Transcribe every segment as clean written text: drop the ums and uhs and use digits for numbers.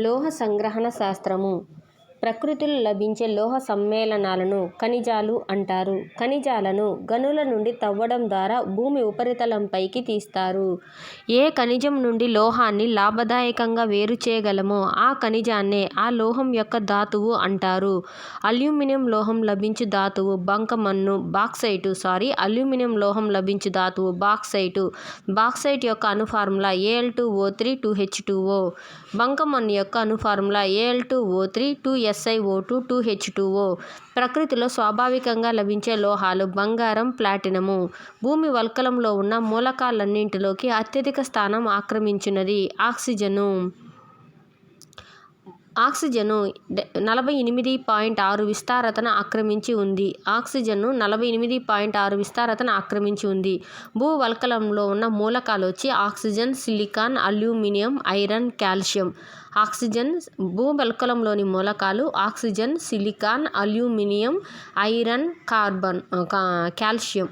లోహ సంగ్రహణ శాస్త్రము. ప్రకృతిలో లభించే లోహ సమ్మేళనాలను ఖనిజాలు అంటారు. ఖనిజాలను గనుల నుండి తవ్వడం ద్వారా భూమి ఉపరితలంపైకి తీస్తారు. ఏ ఖనిజం నుండి లోహాన్ని లాభదాయకంగా వేరు చేయగలమో ఆ ఖనిజాన్నే ఆ లోహం యొక్క ధాతువు అంటారు. అల్యూమినియం లోహం లభించు ధాతువు బంకమన్ను. అల్యూమినియం లోహం లభించు ధాతువు బాక్సైటు. బాక్సైట్ యొక్క అణు ఫార్ములా Al2O3 2H2O. బంకమన్ను యొక్క అణు ఫార్ములా Al2O3 2SiO2 2H2O. ప్రకృతిలో స్వాభావికంగా లభించే లోహాలు బంగారం, ప్లాటినము. భూమి వల్కలంలో ఉన్న మూలకాలన్నింటిలోకి అత్యధిక స్థానం ఆక్రమించినది ఆక్సిజను 48.6 విస్తారతను ఆక్రమించి ఉంది. భూవల్కలంలో ఉన్న మూలకాలు వచ్చి oxygen, silicon, aluminium, iron, calcium. భూవల్కలంలోని మూలకాలు oxygen, silicon, aluminium, iron, calcium.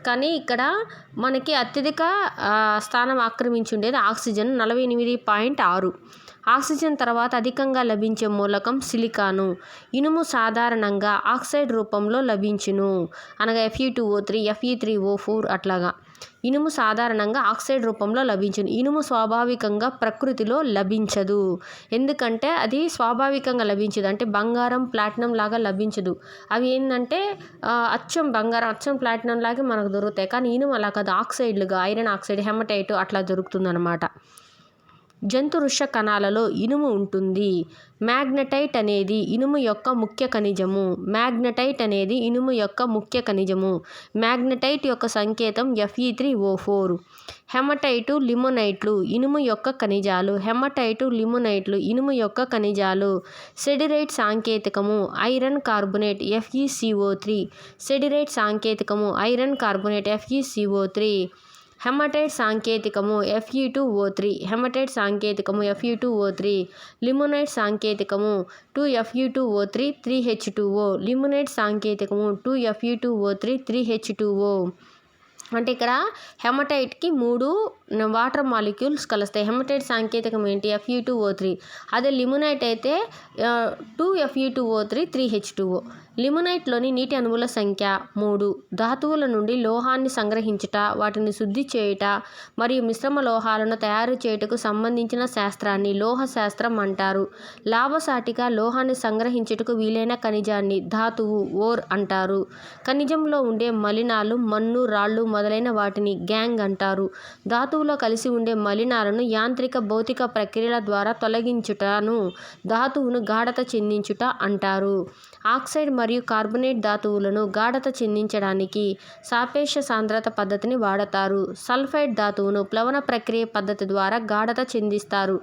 కానీ ఇక్కడ మనకి అత్యధిక స్థానం ఆక్రమించి ఉండేది ఆక్సిజన్ 48.6. ఆక్సిజన్ తర్వాత అధికంగా లభించే మూలకం సిలికాను. ఇనుము సాధారణంగా ఆక్సైడ్ రూపంలో లభించును. అనగా Fe2O3, Fe3O4 అట్లాగా. ఇనుము సాధారణంగా ఆక్సైడ్ రూపంలో లభించును. ఇనుము స్వాభావికంగా ప్రకృతిలో లభించదు. ఎందుకంటే అది స్వాభావికంగా లభించదు. అంటే బంగారం, ప్లాటినం లాగా లభించదు. అవి ఏంటంటే అచ్చం బంగారం, అచ్చం ప్లాటినం లాగే మనకు దొరుకుతాయి. కానీ ఇనుము అలా కాదు, ఆక్సైడ్లుగా ఐరన్ ఆక్సైడ్, హెమటైట్ అట్లా దొరుకుతుందన్నమాట. జంతు వృష కణాలలో ఇనుము ఉంటుంది. మ్యాగ్నటైట్ అనేది ఇనుము యొక్క ముఖ్య ఖనిజము. మ్యాగ్నటైట్ యొక్క సంకేతం Fe3O4. హెమటైటు, లిమోనైట్లు ఇనుము యొక్క ఖనిజాలు. ఇనుము యొక్క ఖనిజాలు. సెడిరైట్ సాంకేతికము iron carbonate FeCO3. FeCO3. Hematite సాంకేతికము Fe2O3. లిమోనైట్ సాంకేతికము 2Fe2O3 3H2O. 2Fe2O3 అంటే ఇక్కడ హెమటైట్కి 3 వాటర్ మాలిక్యూల్స్ కలుస్తాయి. హెమటైట్ సాంకేతికం ఏంటి? Fe2O3. అదే లిమోనైట్ అయితే 2Fe2O3 3H2O. లిమోనైట్లోని నీటి అణువుల సంఖ్య 3. ధాతువుల నుండి లోహాన్ని సంగ్రహించుట, వాటిని శుద్ధి చేయుట మరియు మిశ్రమ లోహాలను తయారు చేయుటకు సంబంధించిన శాస్త్రాన్ని లోహ శాస్త్రం అంటారు. లాభసాటిగా లోహాన్ని సంగ్రహించుటకు వీలైన ఖనిజాన్ని ధాతువు ఓర్ అంటారు. ఖనిజంలో ఉండే మలినాలు మన్ను, రాళ్ళు మొదలైన వాటిని గ్యాంగ్ అంటారు. ధాతువులో కలిసి ఉండే మలినాలను యాంత్రిక, భౌతిక ప్రక్రియల ద్వారా తొలగించుటను ధాతువును గాఢత చెందించుట అంటారు. ఆక్సైడ్ మరియు కార్బొనేట్ ధాతువులను గాఢత చెందించడానికి సాపేక్ష సాంద్రత పద్ధతిని వాడతారు. సల్ఫైడ్ ధాతువును ప్లవన ప్రక్రియ పద్ధతి ద్వారా గాఢత చెందిస్తారు.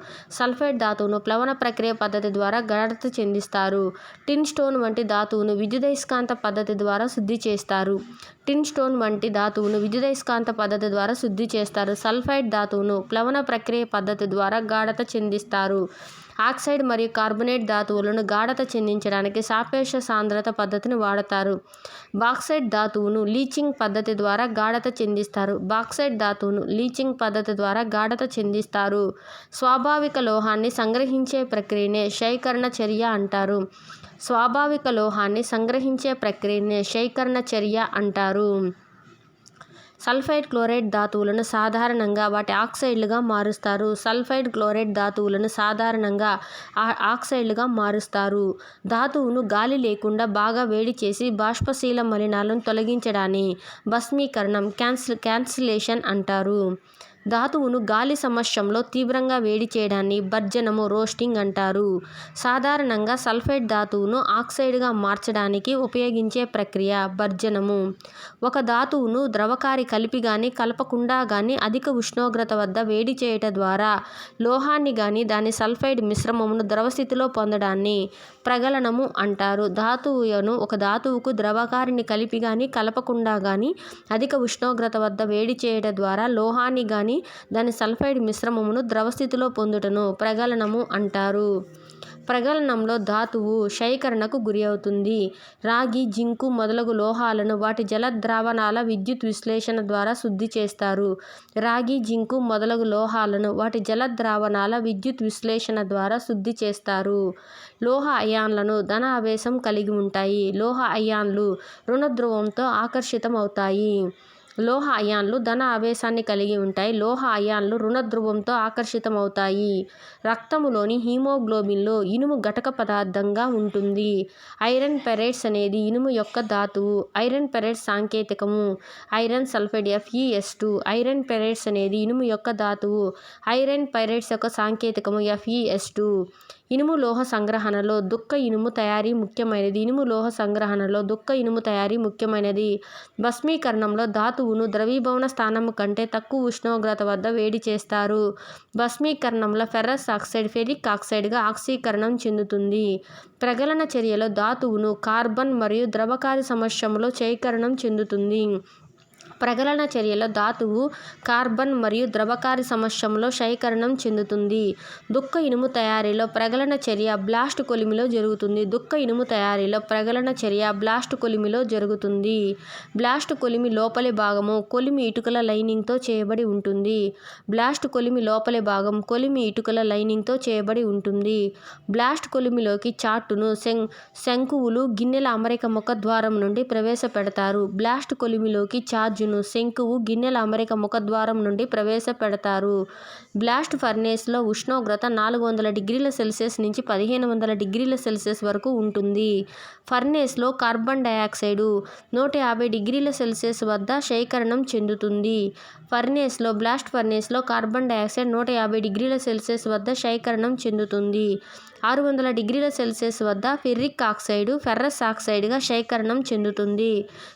టిన్ స్టోన్ వంటి ధాతువును విద్యుదయస్కాంత పద్ధతి ద్వారా శుద్ధి చేస్తారు. సల్ఫైడ్ ధాతువును ప్లవన ప్రక్రియ పద్ధతి ద్వారా గాఢత చెందిస్తారు. ఆక్సైడ్ మరియు కార్బొనేట్ ధాతువులను గాఢత చెందించడానికి సాపేక్ష సాంద్రత పద్ధతిని వాడతారు. బాక్సైట్ ధాతువును లీచింగ్ పద్ధతి ద్వారా గాఢత చెందిస్తారు. స్వాభావిక లోహాన్ని సంగ్రహించే ప్రక్రియనే శేఖరణ చర్య అంటారు. సల్ఫైడ్ క్లోరైడ్ ధాతువులను సాధారణంగా వాటి ఆక్సైడ్లుగా మారుస్తారు. ధాతువును గాలి లేకుండా బాగా వేడి చేసి బాష్పశీల మలినాలను తొలగించడాన్ని భస్మీకరణం క్యాన్సిలేషన్ అంటారు. ధాతువును గాలి సమక్షంలో తీవ్రంగా వేడి చేయడాన్ని భర్జనము రోస్టింగ్ అంటారు. సాధారణంగా సల్ఫైడ్ ధాతువును ఆక్సైడ్గా మార్చడానికి ఉపయోగించే ప్రక్రియ భర్జనము. ఒక ధాతువును ద్రవకారి కలిపి గాని కలపకుండా గాని అధిక ఉష్ణోగ్రత వద్ద వేడి చేయుట ద్వారా లోహాన్ని గాని దాని సల్ఫైడ్ మిశ్రమమును ద్రవస్థితిలో పొందడాన్ని ప్రగలనము అంటారు. ఒక ధాతువుకు ద్రవకారిని కలిపి గాని కలపకుండా గాని అధిక ఉష్ణోగ్రత వద్ద వేడి చేయుట ద్వారా లోహాన్ని గాని దాని సల్ఫైడ్ మిశ్రమమును ద్రవస్థితిలో పొందుటను ప్రగలనము అంటారు. ప్రగలనంలో ధాతువు క్షయీకరణకు గురి అవుతుంది. రాగి, జింకు మొదలగు లోహాలను వాటి జల ద్రావణాల విద్యుత్ విశ్లేషణ ద్వారా శుద్ధి చేస్తారు. రాగి, జింకు మొదలగు లోహాలను వాటి జల ద్రావణాల విద్యుత్ విశ్లేషణ ద్వారా శుద్ధి చేస్తారు. లోహ అయాన్లను ధన ఆవేశం కలిగి ఉంటాయి. లోహ అయాన్లు రుణ ధ్రువంతో ఆకర్షితం అవుతాయి. లోహ అయాన్లు ధన ఆవేశాన్ని కలిగి ఉంటాయి. లోహ అయాన్లు రుణ ధ్రువంతో ఆకర్షితమవుతాయి. రక్తములోని హీమోగ్లోబిన్లో ఇనుము ఘటక పదార్థంగా ఉంటుంది. ఐరన్ పెరైడ్స్ అనేది ఇనుము యొక్క ధాతువు. ఐరన్ పెరైడ్స్ సాంకేతికము iron sulphide Fe(S2). Iron pyrites అనేది ఇనుము యొక్క ధాతువు. ఐరన్ పైరైడ్స్ యొక్క సాంకేతికము Fe(S2). ఇనుము లోహ సంగ్రహణలో దుక్క ఇనుము తయారీ ముఖ్యమైనది. ఇనుము లోహ సంగ్రహణలో దుక్క ఇనుము తయారీ ముఖ్యమైనది. భస్మీకరణంలో ధాతువును ద్రవీభవన స్థానం కంటే తక్కువ ఉష్ణోగ్రత వద్ద వేడి చేస్తారు. భస్మీకరణంలో ఫెర్రస్ ఆక్సైడ్ ఫెరిక్ ఆక్సైడ్గా ఆక్సీకరణం చెందుతుంది. ప్రగలన చర్యలో ధాతువును కార్బన్ మరియు ద్రవకారి సమక్షంలో క్షయీకరణం చెందుతుంది. ప్రగలన చర్యలో ధాతువు కార్బన్ మరియు ద్రవకారి సమక్షంలో క్షయీకరణం చెందుతుంది. దుక్క ఇనుము తయారీలో ప్రగలన చర్య బ్లాస్ట్ కొలిమిలో జరుగుతుంది. దుక్క ఇనుము తయారీలో ప్రగలన చర్య బ్లాస్ట్ కొలిమిలో జరుగుతుంది. బ్లాస్ట్ కొలిమి లోపలి భాగము కొలిమి ఇటుకల లైనింగ్తో చేయబడి ఉంటుంది. బ్లాస్ట్ కొలిమి లోపలి భాగం కొలిమి ఇటుకల లైనింగ్తో చేయబడి ఉంటుంది. బ్లాస్ట్ కొలిమిలోకి చార్టును శంకువులు గిన్నెల అమరిక ముఖ ద్వారం నుండి ప్రవేశపెడతారు. బ్లాస్ట్ కొలిమిలోకి ఛార్జును శంకువు గిన్నెల అమరిక ముఖద్వారం నుండి ప్రవేశపెడతారు. బ్లాస్ట్ ఫర్నేస్లో ఉష్ణోగ్రత 400 డిగ్రీల సెల్సియస్ నుంచి 1500 డిగ్రీల సెల్సియస్ వరకు ఉంటుంది. ఫర్నేస్లో కార్బన్ డయాక్సైడు 150 డిగ్రీల సెల్సియస్ వద్ద క్షయీకరణం చెందుతుంది. బ్లాస్ట్ ఫర్నేస్లో కార్బన్ డయాక్సైడ్ 150 డిగ్రీల సెల్సియస్ వద్ద క్షయీకరణం చెందుతుంది. 600 డిగ్రీల సెల్సియస్ వద్ద ఫెర్రస్ ఆక్సైడ్గా క్షయీకరణం చెందుతుంది.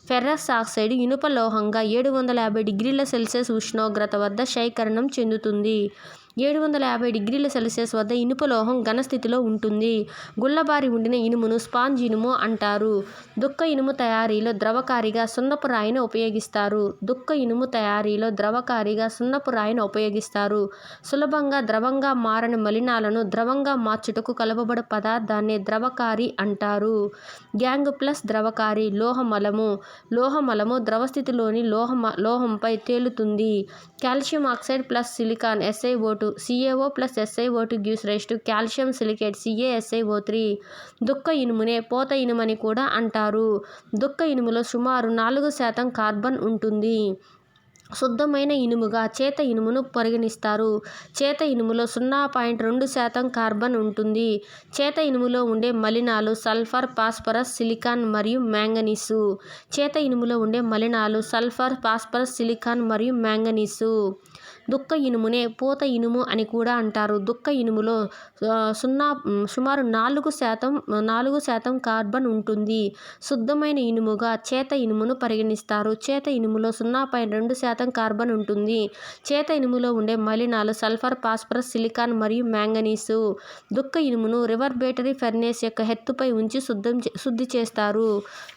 ఫెర్రస్ ఆక్సైడ్ ఇనుప లోహంగా 750 డిగ్రీల సెల్సియస్ ఉష్ణోగ్రత వద్ద క్షయీకరణం చెందుతుంది. 750 డిగ్రీల సెల్సియస్ వద్ద ఇనుప లోహం ఘనస్థితిలో ఉంటుంది. గుల్లబారి ఉండిన ఇనుమును స్పాంజ్ ఇనుము అంటారు. దుక్క ఇనుము తయారీలో ద్రవకారిగా సున్నపు రాయిని ఉపయోగిస్తారు. దుక్క ఇనుము తయారీలో ద్రవకారిగా సున్నపు రాయిని ఉపయోగిస్తారు. సులభంగా ద్రవంగా మారని మలినాలను ద్రవంగా మార్చుటకు కలపబడు పదార్థాన్ని ద్రవకారి అంటారు. గ్యాంగ్ ప్లస్ ద్రవకారి లోహమలము ద్రవస్థితిలోని లోహంపై తేలుతుంది. Calcium oxide plus silicon SiO2 CaO plus SiO2 gives rise to calcium silicate CaSiO3. దుక్క ఇనుమునే పోత ఇనుమని కూడా అంటారు. దుక్క ఇనుములో సుమారు 4% కార్బన్ ఉంటుంది. శుద్ధమైన ఇనుముగా చేత ఇనుమును పరిగణిస్తారు. చేత ఇనుములో 0.2% కార్బన్ ఉంటుంది. చేత ఇనుములో ఉండే మలినాలు సల్ఫర్, ఫాస్ఫరస్, సిలికాన్ మరియు మ్యాంగనీసు. చేత ఇనుములో ఉండే మలినాలు సల్ఫర్, ఫాస్ఫరస్, సిలికాన్ మరియు మ్యాంగనీసు. దుక్క ఇనుమునే పోత ఇనుము అని కూడా అంటారు. దుక్క ఇనుములో సుమారు 4% కార్బన్ ఉంటుంది. శుద్ధమైన ఇనుముగా చేత ఇనుమును పరిగణిస్తారు. చేత ఇనుములో 0.2% కార్బన్ ఉంటుంది. చేత ఇనుములో ఉండే మలినాలు సల్ఫర్, ఫాస్ఫరస్, సిలికాన్ మరియు మ్యాంగనీసు. దుక్క ఇనుమును రివర్బేటరీ ఫెర్నేస్ యొక్క హెత్తుపై ఉంచి శుద్ధి చేస్తారు.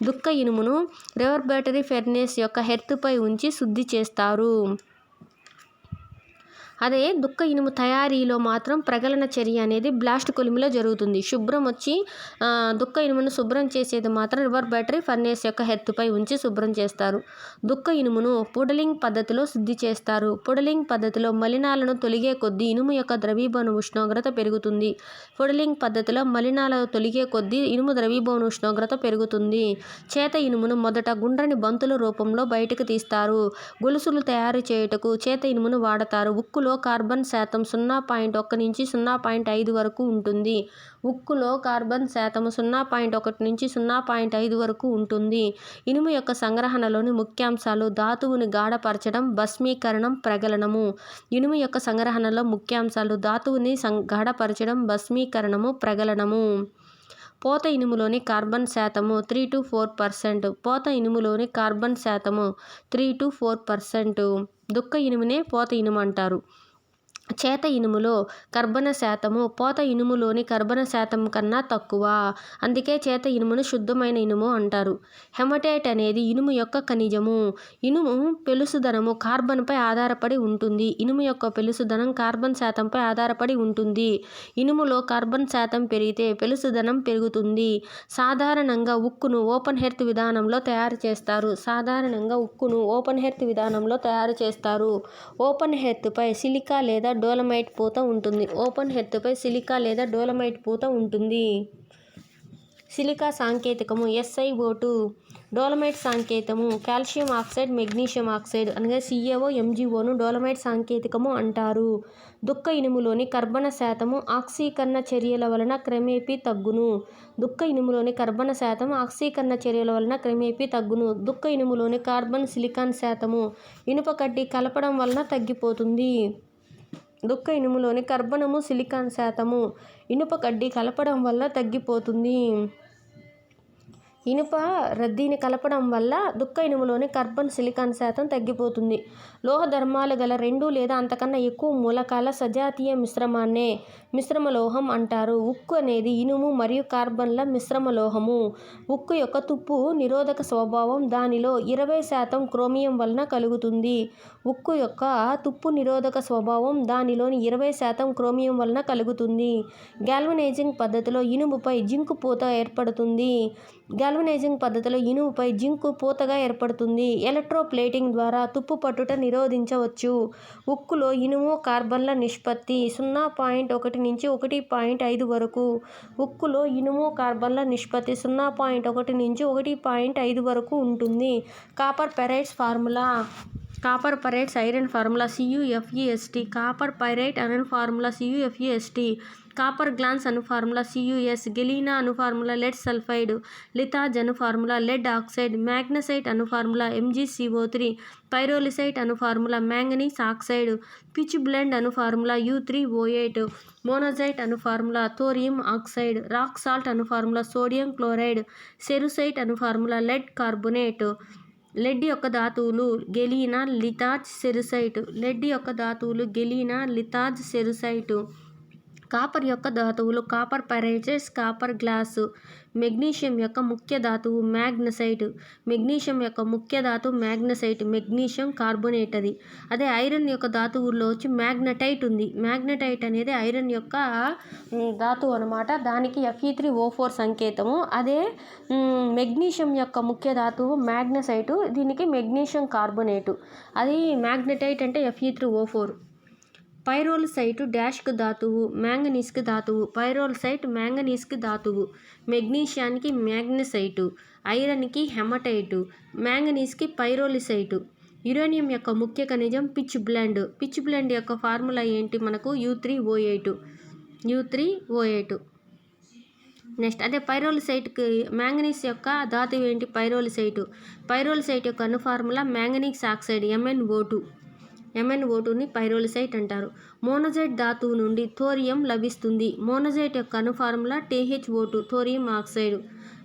దుక్క ఇనుమును రివర్బేటరీ ఫెర్నేస్ యొక్క హెత్తుపై ఉంచి శుద్ధి చేస్తారు. అదే దుక్క ఇనుము తయారీలో మాత్రం ప్రగలన చర్య అనేది బ్లాస్ట్ కొలిమిలో జరుగుతుంది. దుక్క ఇనుమును శుభ్రం చేసేది మాత్రం రివర్బేటరీ ఫర్నేస్ యొక్క హెత్తుపై ఉంచి శుభ్రం చేస్తారు. దుక్క ఇనుమును పుడలింగ్ పద్ధతిలో శుద్ధి చేస్తారు. పుడలింగ్ పద్ధతిలో మలినాలను తొలిగే కొద్దీ ఇనుము యొక్క ద్రవీభవన ఉష్ణోగ్రత పెరుగుతుంది. పుడలింగ్ పద్ధతిలో మలినాలను తొలిగే కొద్దీ ఇనుము ద్రవీభవన ఉష్ణోగ్రత పెరుగుతుంది. చేత ఇనుమును మొదట గుండ్రని బంతుల రూపంలో బయటకు తీస్తారు. గొలుసులు తయారు చేయుటకు చేత ఇనుమును వాడతారు. ఉక్కులో కార్బన్ శాతం 0.1 నుంచి 0.5 వరకు ఉంటుంది. ఉక్కులో కార్బన్ శాతం 0.1 నుంచి 0.5 వరకు ఉంటుంది. ఇనుము యొక్క సంగ్రహణలోని ముఖ్యాంశాలు ధాతువుని గాఢపరచడం, భస్మీకరణం, ప్రగలనము. ఇనుము యొక్క సంగ్రహణలో ముఖ్యాంశాలు ధాతువుని గాఢపరచడం, భస్మీకరణము, ప్రగలనము. పోత ఇనుములోని కార్బన్ శాతము 3-4%. పోత ఇనుములోని కార్బన్ శాతము 3-4%. దుక్క ఇనుమునే పోత ఇనుము అంటారు. చేత ఇనుములో కర్బన శాతము పోత ఇనుములోని కర్బన శాతం కన్నా తక్కువ. అందుకే చేత ఇనుమును శుద్ధమైన ఇనుము అంటారు. హెమటైట్ అనేది ఇనుము యొక్క ఖనిజము. ఇనుము పెలుసుదనము కార్బన్పై ఆధారపడి ఉంటుంది. ఇనుము యొక్క పెలుసుదనం కార్బన్ శాతంపై ఆధారపడి ఉంటుంది. ఇనుములో కార్బన్ శాతం పెరిగితే పెలుసుదనం పెరుగుతుంది. సాధారణంగా ఉక్కును ఓపెన్ హెర్త్ విధానంలో తయారు చేస్తారు. ఓపెన్ హెర్త్పై సిలికా లేదా డోలమైట్ పూత ఉంటుంది. సిలికా సాంకేతికము SiO2, డోలమైట్ సాంకేతము కాల్షియం ఆక్సైడ్, మెగ్నీషియం ఆక్సైడ్ అనగా CaO, MgOను డోలమైట్ సాంకేతికము అంటారు. దుక్క ఇనుములోని కర్బన శాతము ఆక్సీకరణ చర్యల వలన క్రమేపీ తగ్గును. దుక్క ఇనుములోని కార్బన్ సిలికాన్ శాతము ఇనుప కడ్డీ కలపడం వలన తగ్గిపోతుంది. ఇనుప రద్దీని కలపడం వల్ల దుక్క ఇనుములోని కార్బన్ సిలికాన్ శాతం తగ్గిపోతుంది. లోహ ధర్మాలు గల 2 లేదా అంతకన్నా ఎక్కువ మూలకాల సజాతీయ మిశ్రమాన్నే మిశ్రమ లోహం అంటారు. ఉక్కు అనేది ఇనుము మరియు కార్బన్ల మిశ్రమ లోహము. ఉక్కు యొక్క తుప్పు నిరోధక స్వభావం దానిలో 20% క్రోమియం వలన కలుగుతుంది. గాల్వనైజింగ్ పద్ధతిలో ఇనుముపై జింకు పూతగా ఏర్పడుతుంది. ఎలక్ట్రోప్లేటింగ్ ద్వారా తుప్పు పట్టుట నిరోధించవచ్చు. ఉక్కులో ఇనుము కార్బన్ల నిష్పత్తి 0.1 నుంచి 1.5 వరకు ఉంటుంది. Copper pyrites iron formula CuFeSt, copper pyrite అను ఫార్ములా CuFeSt, కాపర్ గ్లాన్స్ అను ఫార్ములా Cus, గెలీనా అను ఫార్ములా లెడ్ సల్ఫైడ్, లితాజ్ అను ఫార్ములా లెడ్ ఆక్సైడ్, మ్యాగ్నసైట్ అను ఫార్ములా MgCO3, పైరోలిసైట్ అను formula manganese oxide, pitchblende అను ఫార్ములా U3O8, మోనజైట్ అను formula thorium oxide, rock salt అను formula sodium chloride, cerussite అను formula lead carbonate. Lead యొక్క ధాతువులు galena, litharge, cerussite. Copper యొక్క ధాతువులు copper pyrites, copper glass. Magnesium యొక్క ముఖ్య ధాతువు మ్యాగ్నసైట్. మెగ్నీషియం కార్బోనేట్ అది. అదే ఐరన్ యొక్క ధాతువుల్లో వచ్చి మ్యాగ్నటైట్ ఉంది. మ్యాగ్నటైట్ అనేది ఐరన్ యొక్క ధాతువు అనమాట. దానికి Fe3O4 సంకేతము. అదే మెగ్నీషియం యొక్క ముఖ్య ధాతువు మ్యాగ్నసైటు. దీనికి మెగ్నీషియం కార్బోనేటు. అది మ్యాగ్నటైట్ అంటే Fe3O4. పైరోలిసైట్ డాష్కు ధాతువు, మ్యాంగనీస్కి ధాతువు. మెగ్నీషియానికి మ్యాగ్నసైటు, ఐరన్కి హెమటైటు, మ్యాంగనీస్కి పైరోలిసైటు. యురేనియం యొక్క ముఖ్య ఖనిజం పిచ్ బ్లెండ్ యొక్క ఫార్ములా ఏంటి మనకు U3O8. నెక్స్ట్ అదే పైరోలిసైట్కి మ్యాంగనీస్ యొక్క ధాతువు ఏంటి పైరోలిసైట్ యొక్క అణు ఫార్ములా మ్యాంగనీస్ ఆక్సైడ్ MnO2ని పైరోలిసైట్ అంటారు. మోనజైట్ ధాతువు నుండి థోరియం లభిస్తుంది. మోనజైట్ యొక్క అణు formula THO2 thorium oxide.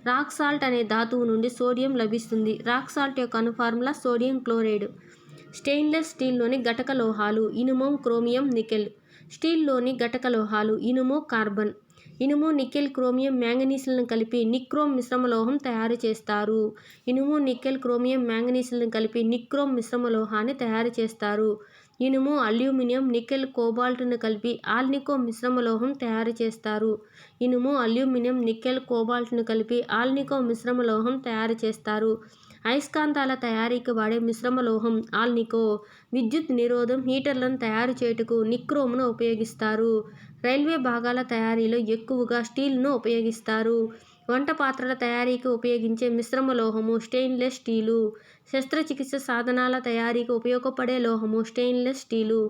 Rock salt అనే ధాతువు నుండి సోడియం లభిస్తుంది. రాక్ సాల్ట్ యొక్క అణు ఫార్ములా సోడియం క్లోరైడ్. స్టెయిన్లెస్ స్టీల్లోని ఘటక లోహాలు ఇనుము, క్రోమియం, నికెల్. స్టీల్లోని ఘటక లోహాలు ఇనుము, కార్బన్. ఇనుము, నికెల్, క్రోమియం, మ్యాంగనీస్లను కలిపి నిక్రోమ్ మిశ్రమ లోహం తయారు చేస్తారు. ఇనుము, అల్యూమినియం, నికెల్, కోబాల్ట్ను కలిపి ఆల్నికో మిశ్రమ లోహం తయారు చేస్తారు. అయస్కాంతాల తయారీకి వాడే మిశ్రమ లోహం ఆల్నికో. విద్యుత్ నిరోధం హీటర్లను తయారు చేయుటకు నిక్రోమ్ను ఉపయోగిస్తారు. రైల్వే భాగాల తయారీలో ఎక్కువగా స్టీల్ను ఉపయోగిస్తారు. వంట పాత్రల తయారీకి ఉపయోగించే మిశ్రమ లోహము స్టెయిన్లెస్ స్టీలు. శస్త్రచికిత్స సాధనాల తయారీకి ఉపయోగపడే లోహము స్టెయిన్లెస్ స్టీలు.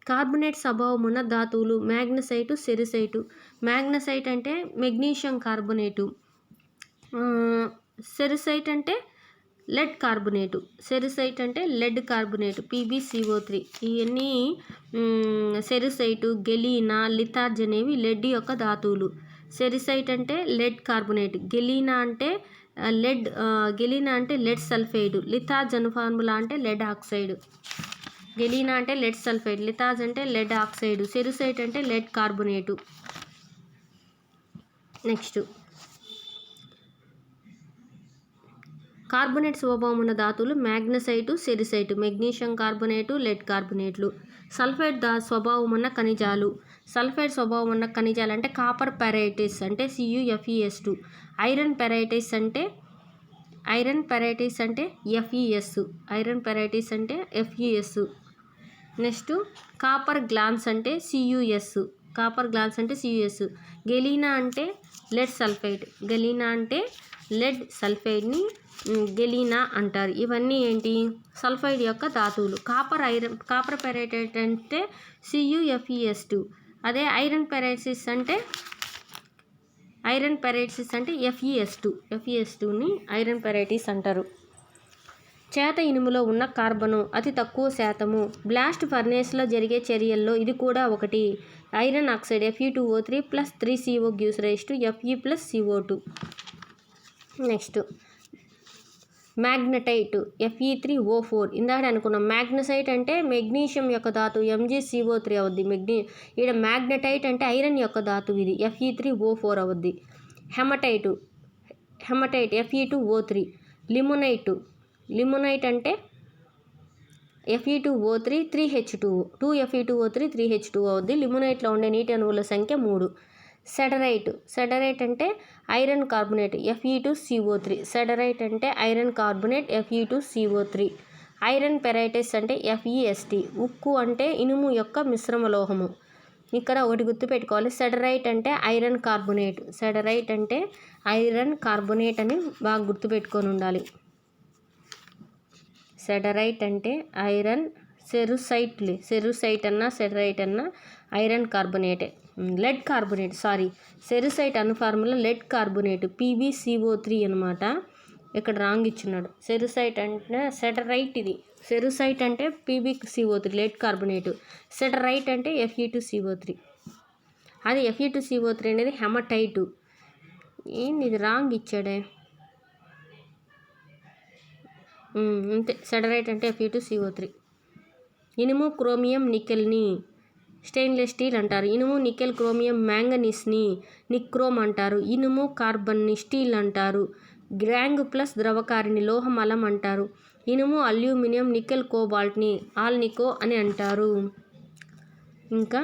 కార్బొనేట్ స్వభావమున్న ధాతువులు మ్యాగ్నసైటు, సెరుసైటు. మ్యాగ్నసైట్ అంటే మెగ్నీషియం కార్బొనేటు, సెరుసైట్ అంటే లెడ్ కార్బొనేటు PbCO3. ఇవన్నీ సెరుసైటు, గెలీనా, లితాజ్ అనేవి లెడ్ యొక్క ధాతువులు. సెరుసైట్ అంటే లెడ్ కార్బొనేట్, గెలీనా అంటే లెడ్ సల్ఫైడ్, లితాజ్ అను ఫార్ములా అంటే లెడ్ ఆక్సైడ్. గెలీనా అంటే లెడ్ సల్ఫైడ్, లితాజ్ అంటే లెడ్ ఆక్సైడ్, సెరుసైట్ అంటే లెడ్ కార్బోనేటు. నెక్స్ట్ కార్బోనేట్ స్వభావం ఉన్న ధాతువులు మ్యాగ్నసైటు, సెరిసైటు, మెగ్నీషియం కార్బోనేటు, లెడ్ కార్బోనేట్లు. సల్ఫైడ్ స్వభావం ఉన్న ఖనిజాలు. సల్ఫైడ్ స్వభావం ఉన్న ఖనిజాలు అంటే కాపర్ పెరైటిస్ అంటే CuFeS2, ఐరన్ పెరైటిస్ అంటే FeS. నెక్స్ట్ కాపర్ గ్లాన్స్ అంటే CuS. గెలీనా అంటే లెడ్ సల్ఫైడ్ని గెలీనా అంటారు. ఇవన్నీ ఏంటి? సల్ఫైడ్ యొక్క ధాతువులు. కాపర్ పెరైటైట్ అంటే CuFeS2. అదే ఐరన్ పెరైటిస్ అంటే FeS2ని ఐరన్ పెరైటిస్ అంటారు. చేత ఇనుములో ఉన్న కార్బను అతి తక్కువ శాతము. బ్లాస్ట్ ఫర్నేస్లో జరిగే చర్యల్లో ఇది కూడా ఒకటి. Iron oxide Fe2O3 + 3CO gives rise to Fe + CO2. Next magnetite Fe3O4. ఇందాక అనుకున్నాం. మ్యాగ్నసైట్ అంటే మెగ్నీషియం యొక్క ధాతువు MgCO3 అవుద్ది. ఇక్కడ మ్యాగ్నటైట్ అంటే ఐరన్ యొక్క ధాతువు, ఇది Fe3O4 అవుద్ది. Haematite Fe2O3. లిమోనైట్ అంటే Fe2O3 3H2O, 2Fe2O3 3H2O అవుద్ది. లిమోనైట్లో ఉండే నీటి అణువుల సంఖ్య 3. సెడరైట్ అంటే iron carbonate Fe2CO3. Fe2CO3. Iron పెరైటిస్ అంటే FeSt. ఉక్కు అంటే ఇనుము యొక్క మిశ్రమ లోహము. ఇక్కడ ఒకటి గుర్తుపెట్టుకోవాలి, సెడరైట్ అంటే ఐరన్ కార్బోనేట్ అని బాగా గుర్తుపెట్టుకొని ఉండాలి. సెడరైట్ అంటే ఐరన్, సెరుసైట్ అన్నా సెడరైట్ అన్నా ఐరన్ కార్బోనేటే. లెడ్ కార్బోనేట్, సెరుసైట్ అను ఫార్ములా లెడ్ కార్బోనేట్ PbCO3 అనమాట. ఇక్కడ రాంగ్ ఇచ్చున్నాడు. సెరుసైట్ అంటే సెడరైట్, ఇది సెరుసైట్ అంటే PbCO3 లెడ్ కార్బోనేటు. సెడరైట్ అంటే Fe2CO3. అది Fe2CO3 అనేది హెమటైటు. ఏంది ఇది రాంగ్ ఇచ్చాడే. అంతే, సెడరైట్ అంటే Fe2CO3. ఇనుము, క్రోమియం, నికెల్ని స్టెయిన్లెస్ స్టీల్ అంటారు. ఇనుము, నికెల్, క్రోమియం, మ్యాంగనీస్ని నిక్రోమ్ అంటారు. ఇనుము, కార్బన్ని స్టీల్ అంటారు. గ్రాంగ్ ప్లస్ ద్రవకారిని లోహమలం అంటారు. ఇనుము, అల్యూమినియం, నికెల్, కోబాల్ట్ని ఆల్నికో అని అంటారు. ఇంకా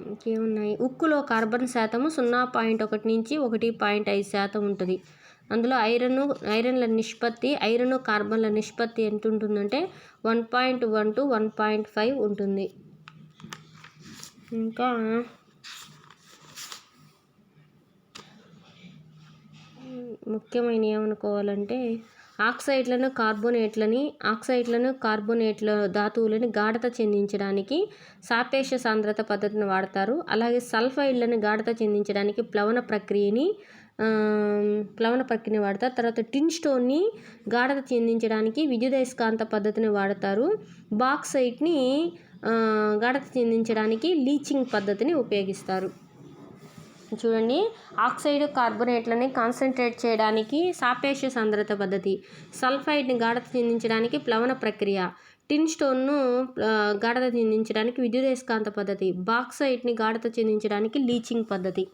ఇంకేమున్నాయి? ఉక్కులో కార్బన్ శాతము 0.1 నుంచి 1.5% ఉంటుంది. అందులో ఐరన్ల నిష్పత్తి, కార్బన్ల నిష్పత్తి ఎంత ఉంటుందంటే 1.1 to 1.5 ఉంటుంది. ఇంకా ముఖ్యమైన ఏమనుకోవాలంటే ఆక్సైడ్లను కార్బోనేట్ల ధాతువులని గాఢత చెందించడానికి సాపేక్ష సాంద్రత పద్ధతిని వాడతారు. అలాగే సల్ఫైడ్లను గాఢత చెందించడానికి ప్లవన ప్రక్రియని వాడతారు. తర్వాత టిన్ స్టోన్ని గాఢత చెందించడానికి విద్యుదయస్కాంత పద్ధతిని వాడతారు. బాక్సైట్ని గాఢత చెందించడానికి లీచింగ్ పద్ధతిని ఉపయోగిస్తారు. చూడండి, ఆక్సైడ్ కార్బోనేట్లని కాన్సన్ట్రేట్ చేయడానికి సాపేక్ష సాంద్రత పద్ధతి, సల్ఫైడ్ని గాఢత చెందించడానికి ప్లవన ప్రక్రియ, టిన్ స్టోన్ను గాఢత చెందించడానికి విద్యుదయస్కాంత పద్ధతి, బాక్సైట్ని గాఢత చెందించడానికి లీచింగ్ పద్ధతి.